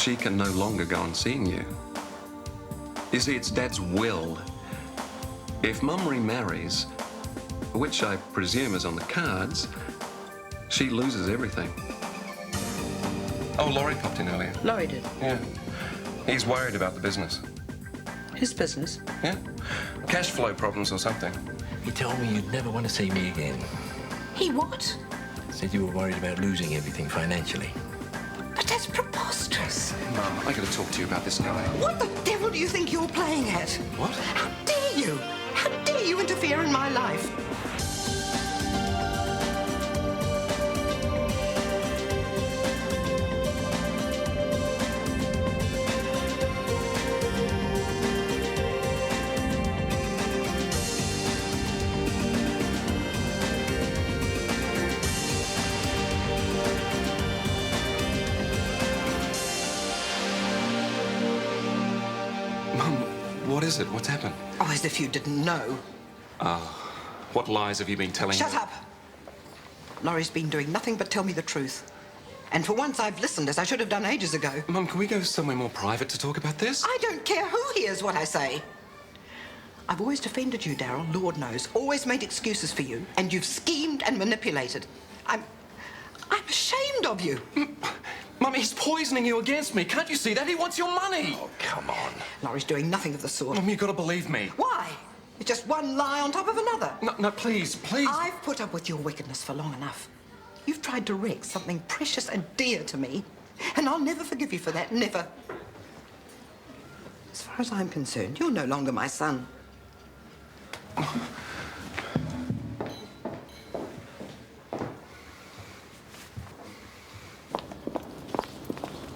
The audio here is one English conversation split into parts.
she can no longer go on seeing you. You see, it's Dad's will. If Mum remarries, which I presume is on the cards, she loses everything. Oh, Laurie popped in earlier. Laurie did? Yeah. He's worried about the business. His business? Yeah. Cash flow problems or something. He told me you'd never want to see me again. He what? Said you were worried about losing everything financially. But that's preposterous. Mum, I gotta talk to you about this guy. What the devil do you think you're playing at? What? How dare you? How dare you interfere in my life? What is it? What's happened? Oh, as if you didn't know. What lies have you been telling Shut me? up! Laurie's been doing nothing but tell me the truth. And for once I've listened, as I should have done ages ago. Mum, can we go somewhere more private to talk about this? I don't care who hears what I say. I've always defended you, Darryl, Lord knows. Always made excuses for you. And you've schemed and manipulated. I'm ashamed of you. Mum, he's poisoning you against me. Can't you see that? He wants your money. Oh, come on. Laurie's doing nothing of the sort. Mum, you've got to believe me. Why? It's just one lie on top of another. No, please, please. I've put up with your wickedness for long enough. You've tried to wreck something precious and dear to me, and I'll never forgive you for that, never. As far as I'm concerned, you're no longer my son.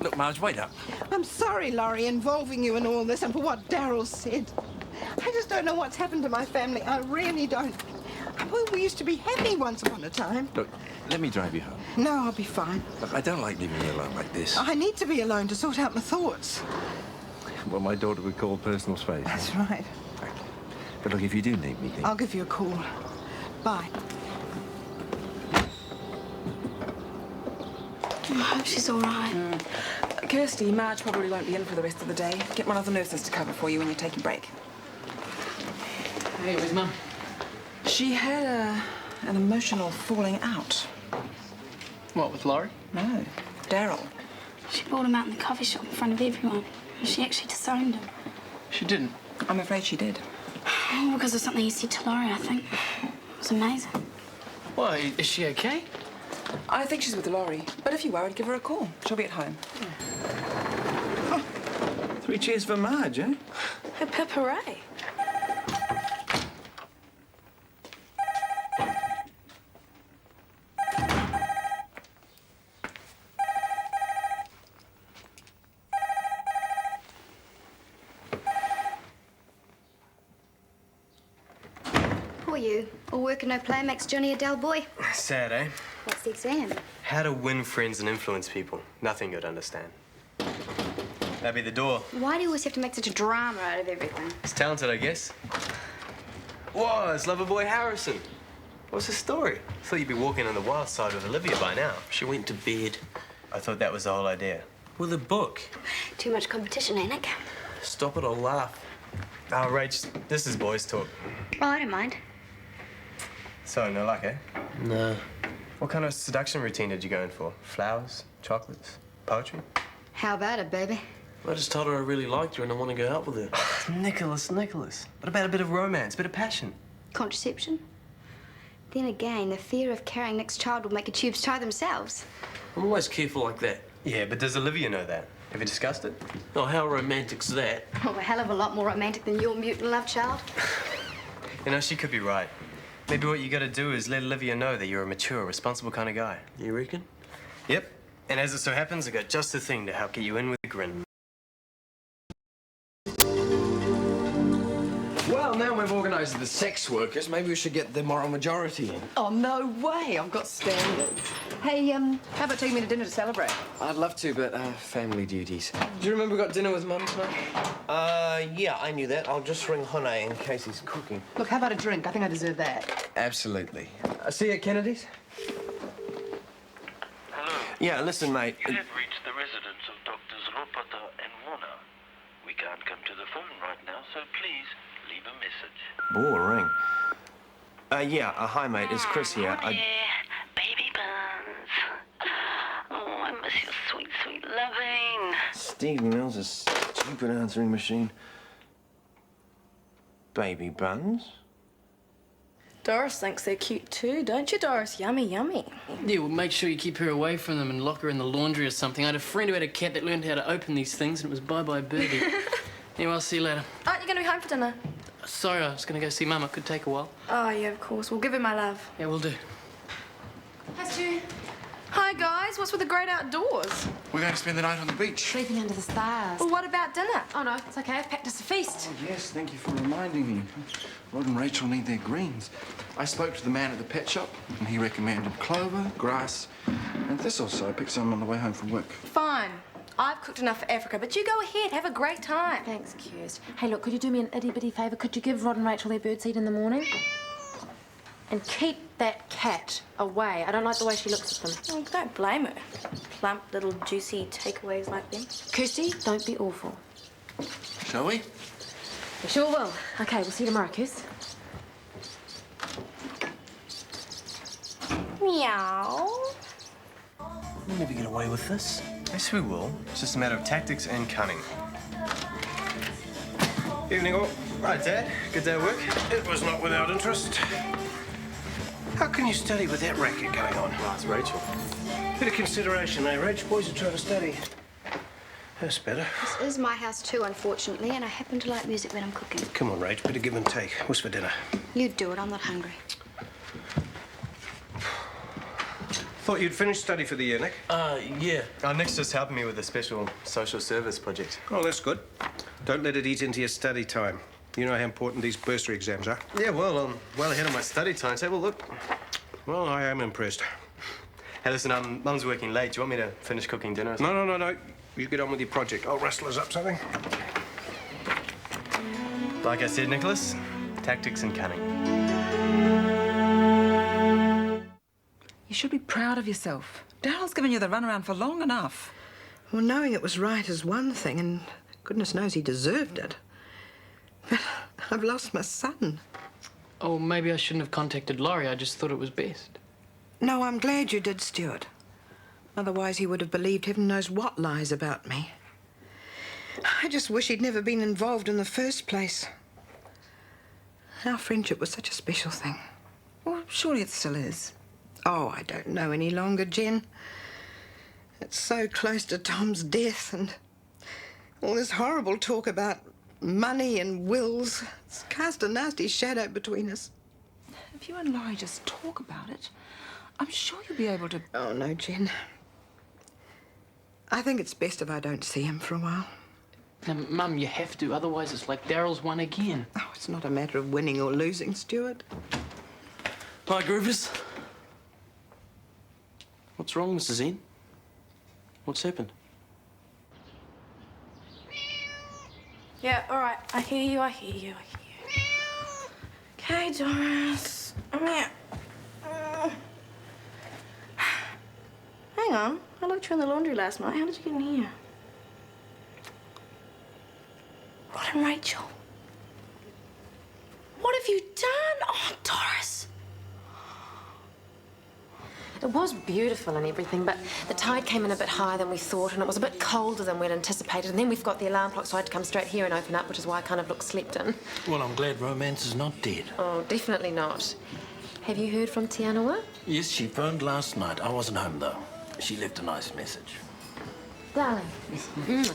Look, Marge, wait up. I'm sorry, Laurie, involving you in all this and for what Darryl said. I just don't know what's happened to my family. I really don't. Well, we used to be happy once upon a time. Look, let me drive you home. No, I'll be fine. Look, I don't like leaving you alone like this. I need to be alone to sort out my thoughts. What my daughter would call personal space. That's right. But look, if you do need me, I'll give you a call. Bye. I hope she's all right. Kirsty, Marge probably won't be in for the rest of the day. Get one of the nurses to cover for you when you're taking break. Hey, where's Mum? She had an emotional falling out. What, with Laurie? No, Darryl. She brought him out in the coffee shop in front of everyone. And she actually disowned him. She didn't. I'm afraid she did. Oh, because of something he said to Laurie, I think. It was amazing. Why, is she okay? I think she's with Laurie, but if you worried, give her a call. She'll be at home. Oh, 3 cheers for Marge, eh? Hip hip hooray. Who are you? All work and no play makes Johnny a dull boy. Sad, eh? What's the exam? How to win friends and influence people. Nothing you'd understand. That'd be the door. Why do you always have to make such a drama out of everything? He's talented, I guess. Whoa, it's lover boy Harrison. What's the story? I thought you'd be walking on the wild side with Olivia by now. She went to bed. I thought that was the whole idea. With a book. Too much competition, ain't it? Stop it or laugh. Oh, Rach, this is boys' talk. Oh, I don't mind. So, no luck, eh? No. What kind of seduction routine did you go in for? Flowers? Chocolates? Poetry? How about it, baby? I just told her I really liked her and I want to go out with her. Nicholas. What about a bit of romance, a bit of passion? Contraception? Then again, the fear of carrying Nick's child will make your tubes tie themselves. I'm always careful like that. Yeah, but does Olivia know that? Have you discussed it? Oh, how romantic's that? Oh, a hell of a lot more romantic than your mutant love child. You know, she could be right. Maybe what you gotta do is let Olivia know that you're a mature, responsible kind of guy. You reckon? Yep. And as it so happens, I got just the thing to help get you in with a grin. Well, now we've organised the sex workers, maybe we should get the moral majority in. Oh, no way. I've got standards. Hey, how about taking me to dinner to celebrate? I'd love to, but family duties. Do you remember we got dinner with Mum tonight? Yeah, I knew that. I'll just ring Hone in case he's cooking. Look, how about a drink? I think I deserve that. Absolutely. See you at Kennedy's? Hello. Yeah, listen, mate. You have reached the residence of Doctors Ropata and Warner. We can't come to the phone right now, so please leave a message. Boring. Hi, mate. It's Chris here. Baby buns. Oh, I miss your sweet, sweet loving. Steve Mills is a stupid answering machine. Baby buns? Doris thinks they're cute too, don't you, Doris? Yummy, yummy. Yeah, well, make sure you keep her away from them and lock her in the laundry or something. I had a friend who had a cat that learned how to open these things, and it was bye-bye birdie. Anyway, I'll see you later. Aren't you going to be home for dinner? Sorry, I was going to go see Mum. It could take a while. Oh, yeah, of course. We'll give her my love. Yeah, we'll do. Hi, Stu. Hi, guys. What's with the great outdoors? We're going to spend the night on the beach. Sleeping under the stars. Well, what about dinner? Oh, no, it's okay. I've packed us a feast. Oh, yes, thank you for reminding me. Rod and Rachel need their greens. I spoke to the man at the pet shop, and he recommended clover, grass, and thistle, so I picked some on the way home from work. Fine. I've cooked enough for Africa, but you go ahead. Have a great time. Thanks, Kirst. Hey, look, could you do me an itty-bitty favour? Could you give Rod and Rachel their birdseed in the morning? And keep that cat away. I don't like the way she looks at them. Oh, don't blame her. Plump, little, juicy takeaways like them. Kirsty, don't be awful. Shall we? We sure will. Okay, we'll see you tomorrow, Kirst. Meow. We'll never get away with this. Yes, we will. It's just a matter of tactics and cunning. Evening all. Right, Dad. Good day at work? It was not without interest. How can you study with that racket going on? Well, it's Rachel. Bit of consideration, eh, Rach? Boys are trying to study. That's better. This is my house too, unfortunately, and I happen to like music when I'm cooking. Come on, Rach. Bit of give and take. What's for dinner? You do it. I'm not hungry. Thought you'd finished study for the year, Nick. Yeah. Nick's just helping me with a special social service project. Oh, that's good. Don't let it eat into your study time. You know how important these bursary exams are. Yeah, well, I'm well ahead of my study timetable. Look. Well, I am impressed. Hey, listen, Mum's working late. Do you want me to finish cooking dinner or something? No. You get on with your project. I'll rustle us up something. Like I said, Nicholas, tactics and cunning. You should be proud of yourself. Daryl's given you the runaround for long enough. Well, knowing it was right is one thing, and goodness knows he deserved it. But I've lost my son. Oh, maybe I shouldn't have contacted Laurie. I just thought it was best. No, I'm glad you did, Stuart. Otherwise, he would have believed heaven knows what lies about me. I just wish he'd never been involved in the first place. Our friendship was such a special thing. Well, surely it still is. Oh, I don't know any longer, Jen. It's so close to Tom's death and all this horrible talk about money and wills. It's cast a nasty shadow between us. If you and Laurie just talk about it, I'm sure you'll be able to... Oh, no, Jen. I think it's best if I don't see him for a while. Now, Mum, you have to, otherwise it's like Daryl's won again. Oh, it's not a matter of winning or losing, Stuart. Hi, Groovers. What's wrong, Mrs. N? What's happened? Yeah, all right. I hear you. Okay, Doris. Come here. Hang on. I looked you in the laundry last night. How did you get in here? Rod and Rachel. What have you done? Oh, Doris. It was beautiful and everything, but the tide came in a bit higher than we thought, and it was a bit colder than we'd anticipated. And then we've got the alarm clock, so I had to come straight here and open up, which is why I kind of look slept in. Well, I'm glad romance is not dead. Oh, definitely not. Have you heard from Tianawa? Yes, she phoned last night. I wasn't home, though. She left a nice message. Darling.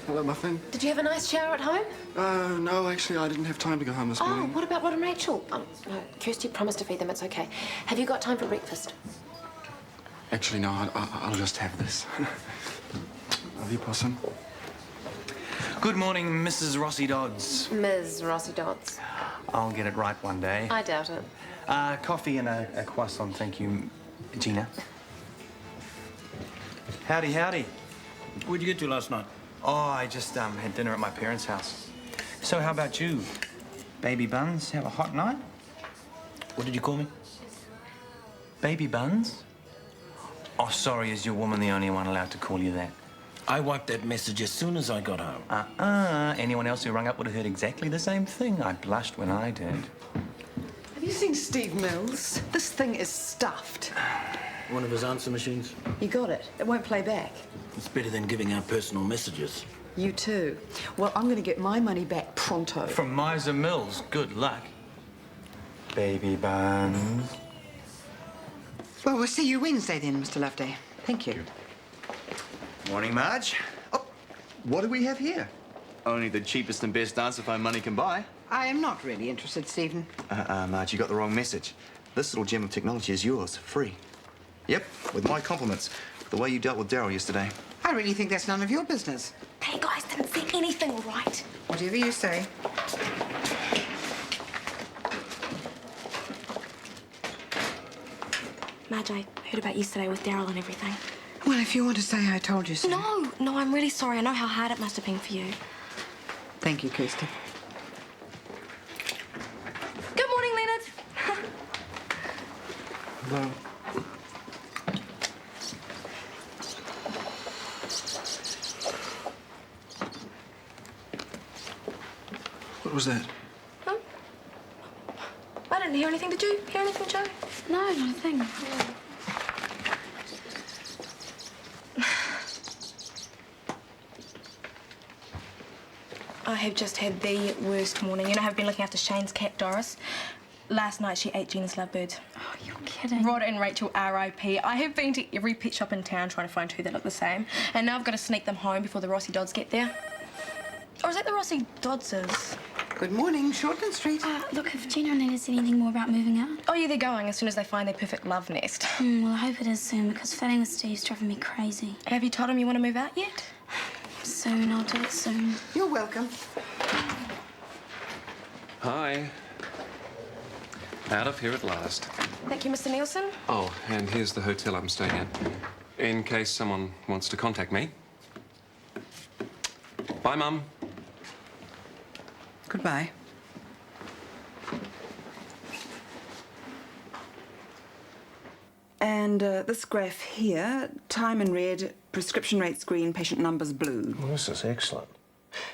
Hello, Muffin. Did you have a nice shower at home? No, actually, I didn't have time to go home this morning. Oh, what about Rod and Rachel? No, Kirsty promised to feed them. It's okay. Have you got time for breakfast? Actually, no, I'll just have this. Love you, Possum. Good morning, Mrs. Rossi Dodds. Ms. Rossi Dodds. I'll get it right one day. I doubt it. Coffee and a croissant, thank you, Gina. Howdy, howdy. Where'd you get to last night? Oh, I just had dinner at my parents' house. So how about you? Baby Buns, have a hot night? What did you call me? Baby Buns? Oh, sorry, is your woman the only one allowed to call you that? I wiped that message as soon as I got home. Anyone else who rung up would have heard exactly the same thing. I blushed when I did. Have you seen Steve Mills? This thing is stuffed. One of his answer machines? You got it. It won't play back. It's better than giving out personal messages. You too. Well, I'm going to get my money back pronto. From Miser Mills. Good luck. Baby buns. Well, we'll see you Wednesday then, Mr. Loveday. Thank you. Morning, Marge. Oh, what do we have here? Only the cheapest and best answer phone money can buy. I am not really interested, Stephen. Marge, you got the wrong message. This little gem of technology is yours, free. Yep, with my compliments. The way you dealt with Daryl yesterday. I really think that's none of your business. Hey, guys, didn't see anything, all right? Whatever you say. Madge, I heard about yesterday with Daryl and everything. Well, if you want to say I told you so. No, I'm really sorry. I know how hard it must have been for you. Thank you, Kirsty. Good morning, Leonard. Hello. What was that? Huh? I didn't hear anything. Did you hear anything, Joe? No, not a thing. I have just had the worst morning. You know, I've been looking after Shane's cat, Doris. Last night, she ate Gina's lovebirds. Oh, you're kidding. Rod and Rachel, R.I.P. I have been to every pet shop in town trying to find two that look the same. And now I've got to sneak them home before the Rossi Dodds get there. Or is that the Rossi Doddses? Good morning, Shortland Street. Look, if Gina and Nina said anything more about moving out. Oh, yeah, they're going as soon as they find their perfect love nest. Well, I hope it is soon, because fitting with Steve's driving me crazy. Have you told him you want to move out yet? Soon, I'll do it soon. You're welcome. Hi. Out of here at last. Thank you, Mr. Nielsen. Oh, and here's the hotel I'm staying at, in case someone wants to contact me. Bye, Mum. Goodbye. And this graph here, time in red, prescription rates green, patient numbers blue. Well, this is excellent.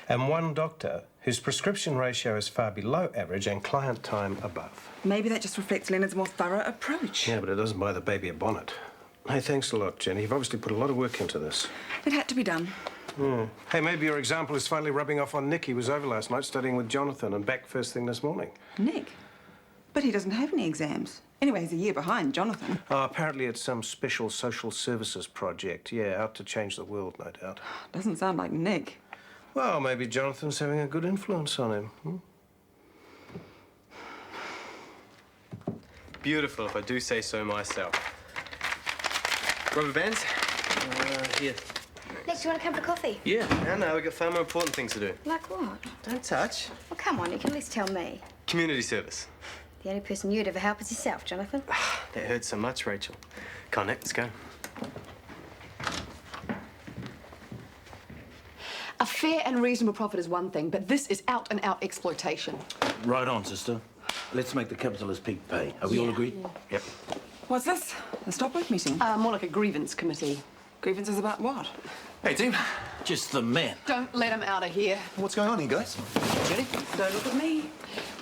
And one doctor whose prescription ratio is far below average and client time above. Maybe that just reflects Leonard's more thorough approach. Yeah, but it doesn't buy the baby a bonnet. Hey, thanks a lot, Jenny. You've obviously put a lot of work into this. It had to be done. Hey, maybe your example is finally rubbing off on Nick. He was over last night studying with Jonathon and back first thing this morning. Nick? But he doesn't have any exams. Anyway, he's a year behind Jonathon. Oh, apparently it's some special social services project. Yeah, out to change the world, no doubt. Doesn't sound like Nick. Well, maybe Jonathan's having a good influence on him. Beautiful, if I do say so myself. Rubber bands? Here. Next, you want to come for coffee? Yeah, no, we've got far more important things to do. Like what? Don't touch. Well, come on, you can at least tell me. Community service. The only person you'd ever help is yourself, Jonathan. That hurts so much, Rachel. Come on, Nick, let's go. A fair and reasonable profit is one thing, but this is out-and-out exploitation. Right on, sister. Let's make the capitalist pig pay. Are we all agreed? Yep. What's this? A stop work meeting? More like a grievance committee. Grievances about what? Hey, team. Just the men. Don't let him out of here. What's going on here, guys? Jenny? Don't look at me.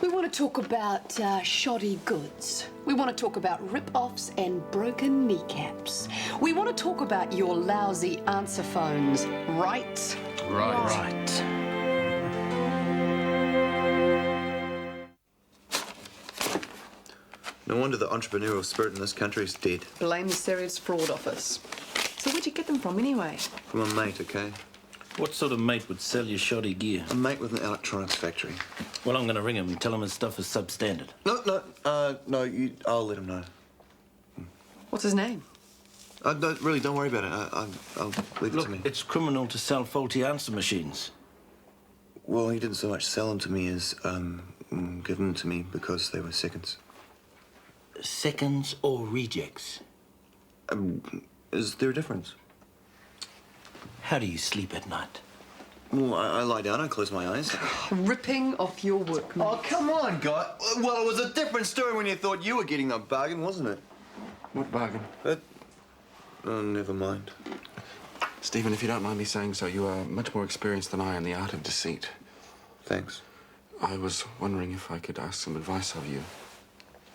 We want to talk about shoddy goods. We want to talk about rip-offs and broken kneecaps. We want to talk about your lousy answer phones, right? Right. No wonder the entrepreneurial spirit in this country is dead. Blame the Serious Fraud Office. So where'd you get them from, anyway? From a mate, okay? What sort of mate would sell you shoddy gear? A mate with an electronics factory. Well, I'm going to ring him and tell him his stuff is substandard. No, I'll let him know. What's his name? Really, don't worry about it. I'll leave it to me. Look, it's criminal to sell faulty answer machines. Well, he didn't so much sell them to me as give them to me because they were seconds. Seconds or rejects? Is there a difference? How do you sleep at night? Well, I lie down, I close my eyes. Ripping off your workmates. Oh, come on, guy. Well, it was a different story when you thought you were getting the bargain, wasn't it? What bargain? Oh, never mind. Stephen, if you don't mind me saying so, you are much more experienced than I in the art of deceit. Thanks. I was wondering if I could ask some advice of you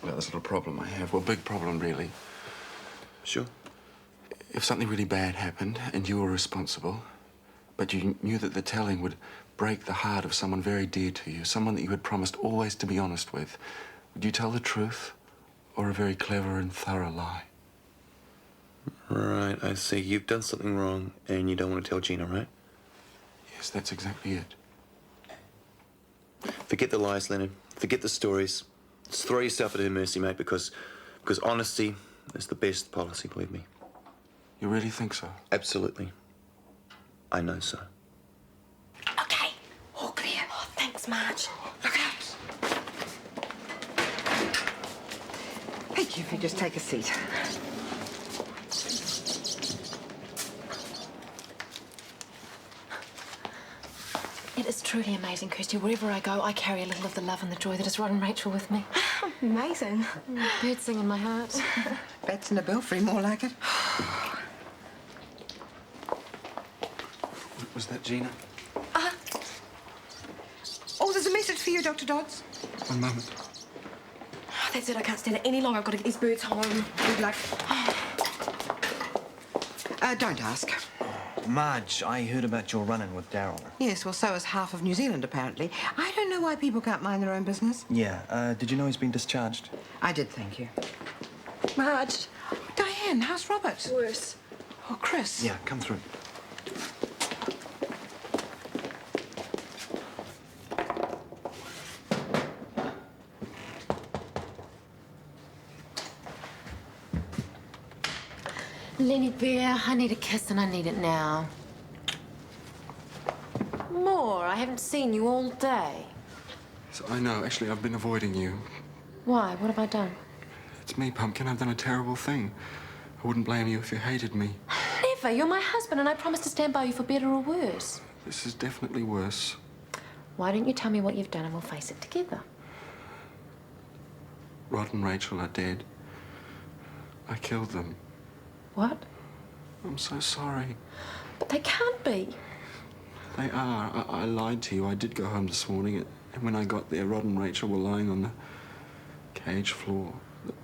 about this little problem I have. Well, big problem, really. Sure. If something really bad happened and you were responsible, but you knew that the telling would break the heart of someone very dear to you, someone that you had promised always to be honest with, would you tell the truth or a very clever and thorough lie? Right, I see. You've done something wrong and you don't want to tell Gina, right? Yes, that's exactly it. Forget the lies, Leonard. Forget the stories. Just throw yourself at her mercy, mate, because honesty is the best policy, believe me. You really think so? Absolutely. I know so. Okay, all clear. Oh, thanks, Marge. Look out! Thank you. If you just take a seat. It is truly amazing, Kirsty. Wherever I go, I carry a little of the love and the joy that is Rod and Rachel with me. Amazing. Birds sing in my heart. Bats in a belfry, more like it. Was that Gina? Oh, there's a message for you, Dr. Dodds. One moment. Oh, that's it. I can't stand it any longer. I've got to get these birds home. Good luck. Don't ask. Marge, I heard about your run-in with Daryl. Yes, well, so is half of New Zealand, apparently. I don't know why people can't mind their own business. Yeah, did you know he's been discharged? I did, thank you. Marge. Diane, how's Robert? Worse. Oh, Chris. Yeah, come through. Lenny Bear, I need a kiss and I need it now. More? I haven't seen you all day. So I know. Actually, I've been avoiding you. Why? What have I done? It's me, Pumpkin. I've done a terrible thing. I wouldn't blame you if you hated me. Never. You're my husband and I promise to stand by you for better or worse. This is definitely worse. Why don't you tell me what you've done and we'll face it together? Rod and Rachel are dead. I killed them. What? I'm so sorry. But they can't be. They are. I lied to you. I did go home this morning, and when I got there, Rod and Rachel were lying on the cage floor,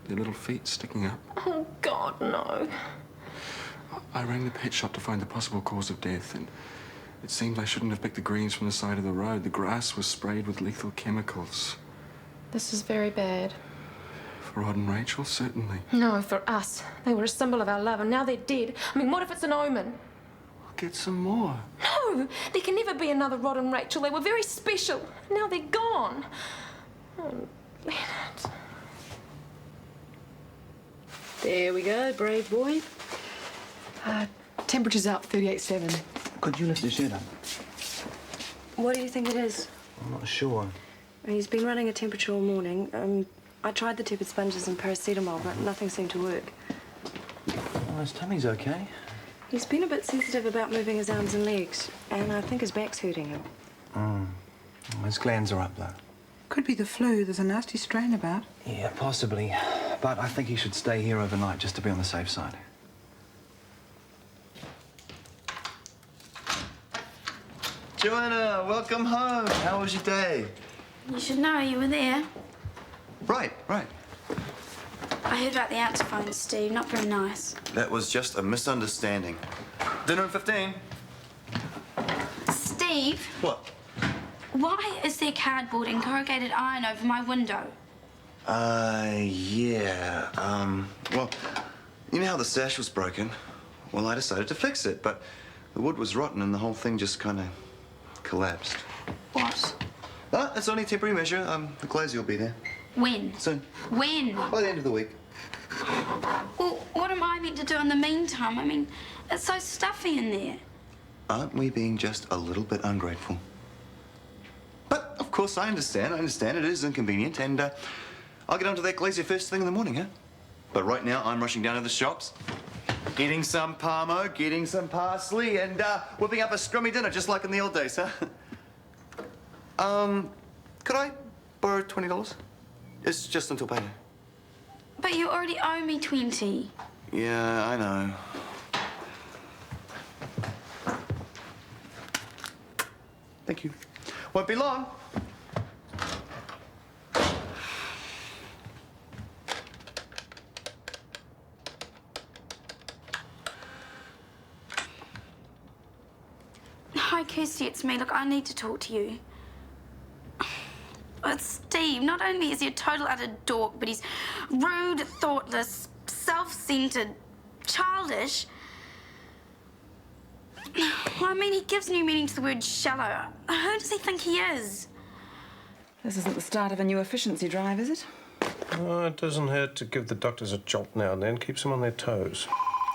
their little feet sticking up. Oh, God, no. I rang the pet shop to find the possible cause of death, and it seemed I shouldn't have picked the greens from the side of the road. The grass was sprayed with lethal chemicals. This is very bad. For Rod and Rachel, certainly. No, for us. They were a symbol of our love, and now they're dead. I mean, what if it's an omen? I'll get some more. No, there can never be another Rod and Rachel. They were very special. Now they're gone. Oh, Leonard. There we go, brave boy. Temperature's up, 38.7. Could you lift his shirt up? What do you think it is? I'm not sure. He's been running a temperature all morning. I tried the tepid sponges and paracetamol, but nothing seemed to work. Well, his tummy's okay. He's been a bit sensitive about moving his arms and legs, and I think his back's hurting him. Well, his glands are up, though. Could be the flu. There's a nasty strain about. Yeah, possibly. But I think he should stay here overnight just to be on the safe side. Joanna, welcome home. How was your day? You should know you were there. Right. I heard about the answer phone, Steve. Not very nice. That was just a misunderstanding. Dinner in 15. Steve, What? why is there cardboard and corrugated iron over my window? Yeah. Well, you know how the sash was broken? Well, I decided to fix it, but the wood was rotten and the whole thing just kind of collapsed. What? It's only a temporary measure. The glazier will be there When? soon. When? By the end of the week. Well, what am I meant to do in the meantime? I mean, it's so stuffy in there. Aren't we being just a little bit ungrateful? But, of course, I understand. It is inconvenient, and I'll get onto that glazier first thing in the morning, huh? But right now, I'm rushing down to the shops, getting some parmo, getting some parsley, and whipping up a scrummy dinner, just like in the old days, huh? Could I borrow $20? It's just until payday. But you already owe me 20. Yeah, I know. Thank you. Won't be long. Hi, Kirsty, it's me. Look, I need to talk to you. It's Steve. Not only is he a total utter dork, but he's rude, thoughtless, self-centered, childish. I mean, he gives new meaning to the word shallow. Who does he think he is? This isn't the start of a new efficiency drive, is it? Oh, it doesn't hurt to give the doctors a jolt now and then. Keeps them on their toes.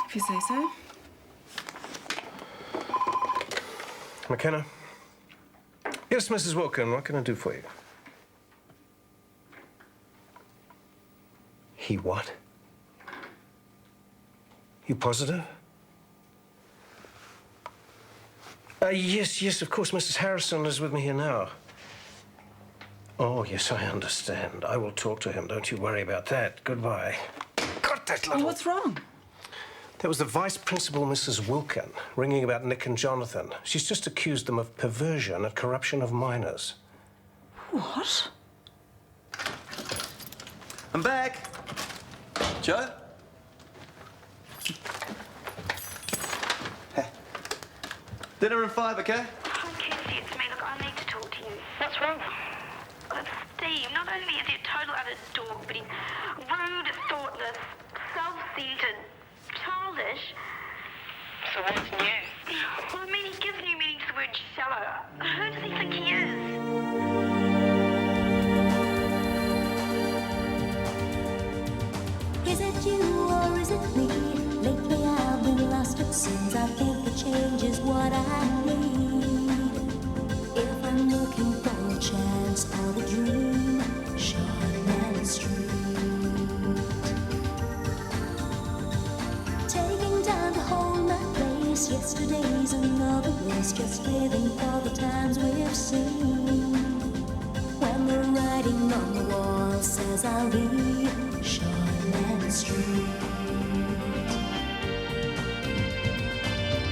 If you say so. McKenna? Yes, Mrs. Wilkin, what can I do for you? He what? You positive? Yes, of course, Mrs. Harrison is with me here now. Oh, yes, I understand. I will talk to him. Don't you worry about that. Goodbye. God, that little... Oh, what's wrong? That was the Vice Principal, Mrs. Wilkin, ringing about Nick and Jonathon. She's just accused them of perversion and corruption of minors. What? I'm back. Joe? Dinner in 5, okay? Hi, Kirsty, it's me. Look, I need to talk to you. What's wrong? It's Steve. Not only is he a total utter dork, but he's rude, thoughtless, self-centered, childish. So what's new? Well, I mean, he gives new meaning to the word shallow. Who does he think he is? Is it you or is it me? Lately I've been lost it seems. I think a change is what I need. If I'm looking for a chance or a dream, Shortland Street. Taking time to hold my place. Yesterday's another race. Just living for the times we've seen. When the writing on the wall says I'll be Shortland Street.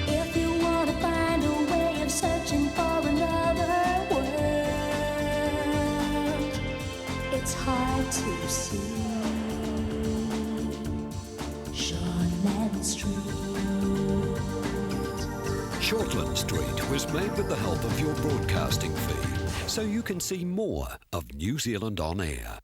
If you want to find a way of searching for another world, it's hard to see. Shortland Street. Shortland Street was made with the help of your broadcasting fee, so you can see more of New Zealand On Air.